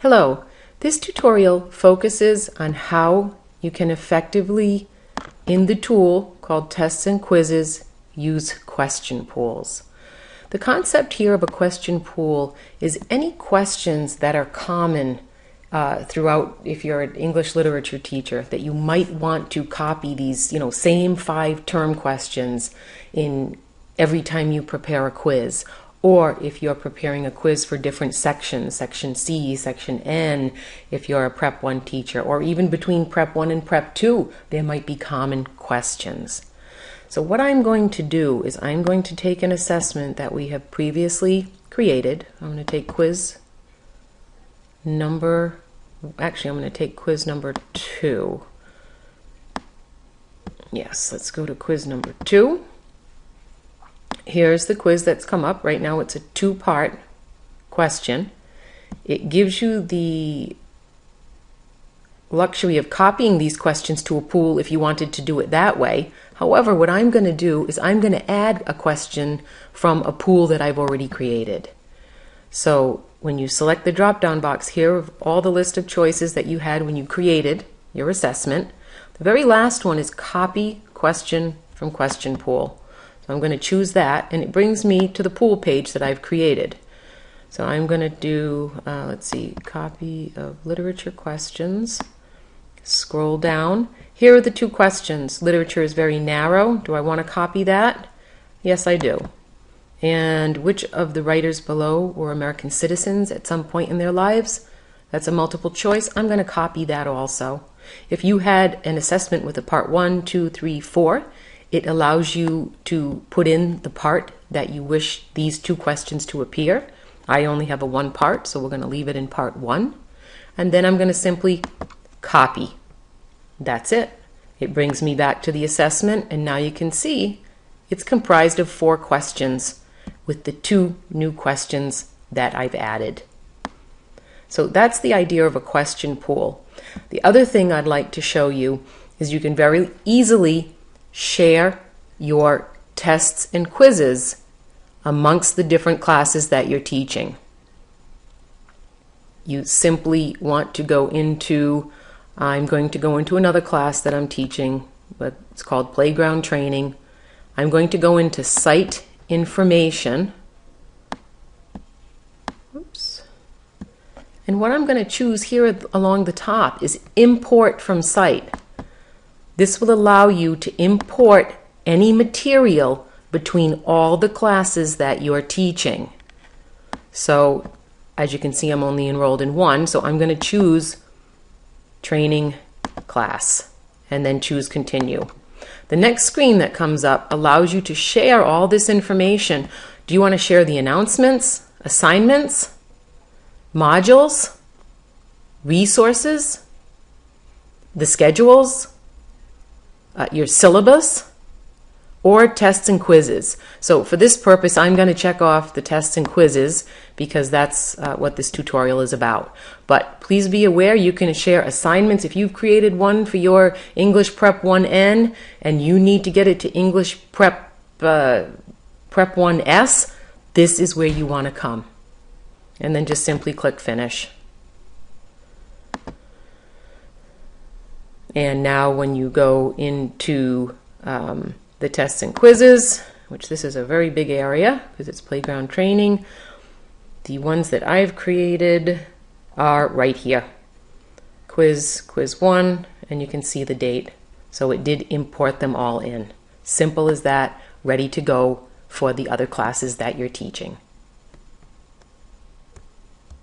Hello, this tutorial focuses on how you can effectively, in the tool called Tests and Quizzes, use question pools. The concept here of a question pool is any questions that are common throughout, if you're an English literature teacher, that you might want to copy these, same 5 term questions in every time you prepare a quiz. Or if you're preparing a quiz for different sections, Section C, Section N, if you're a Prep 1 teacher, or even between Prep 1 and Prep 2, there might be common questions. So what I'm going to do is I'm going to take an assessment that we have previously created. I'm going to take quiz number 2. Yes, let's go to quiz number 2. Here's the quiz that's come up. Right now it's a 2-part question. It gives you the luxury of copying these questions to a pool if you wanted to do it that way. However, what I'm going to do is I'm going to add a question from a pool that I've already created. So when you select the drop-down box here of all the list of choices that you had when you created your assessment, the very last one is copy question from question pool. So I'm going to choose that, and it brings me to the pool page that I've created. So I'm going to do, copy of literature questions. Scroll down. Here are the 2 questions. Literature is very narrow. Do I want to copy that? Yes, I do. And which of the writers below were American citizens at some point in their lives? That's a multiple choice. I'm going to copy that also. If you had an assessment with a part 1, 2, 3, 4, it allows you to put in the part that you wish these 2 questions to appear. I only have a 1 part, so we're going to leave it in part 1. And then I'm going to simply copy. That's it. It brings me back to the assessment, and now you can see it's comprised of 4 questions with the 2 new questions that I've added. So that's the idea of a question pool. The other thing I'd like to show you is you can very easily share your tests and quizzes amongst the different classes that you're teaching. You simply want to go into, I'm going to go into another class that I'm teaching, but it's called Playground Training. I'm going to go into Site Information. Oops. And what I'm going to choose here along the top is Import from Site. This will allow you to import any material between all the classes that you're teaching. So as you can see, I'm only enrolled in 1, so I'm going to choose Training Class and then choose Continue. The next screen that comes up allows you to share all this information. Do you want to share the announcements, assignments, modules, resources, the schedules, your syllabus, or tests and quizzes? So for this purpose, I'm going to check off the tests and quizzes because that's what this tutorial is about. But please be aware you can share assignments. If you've created one for your English Prep 1N and you need to get it to English Prep 1S, this is where you want to come. And then just simply click Finish. And now when you go into the tests and quizzes, which this is a very big area because it's playground training, the ones that I've created are right here. Quiz 1, and you can see the date. So it did import them all in. Simple as that, ready to go for the other classes that you're teaching.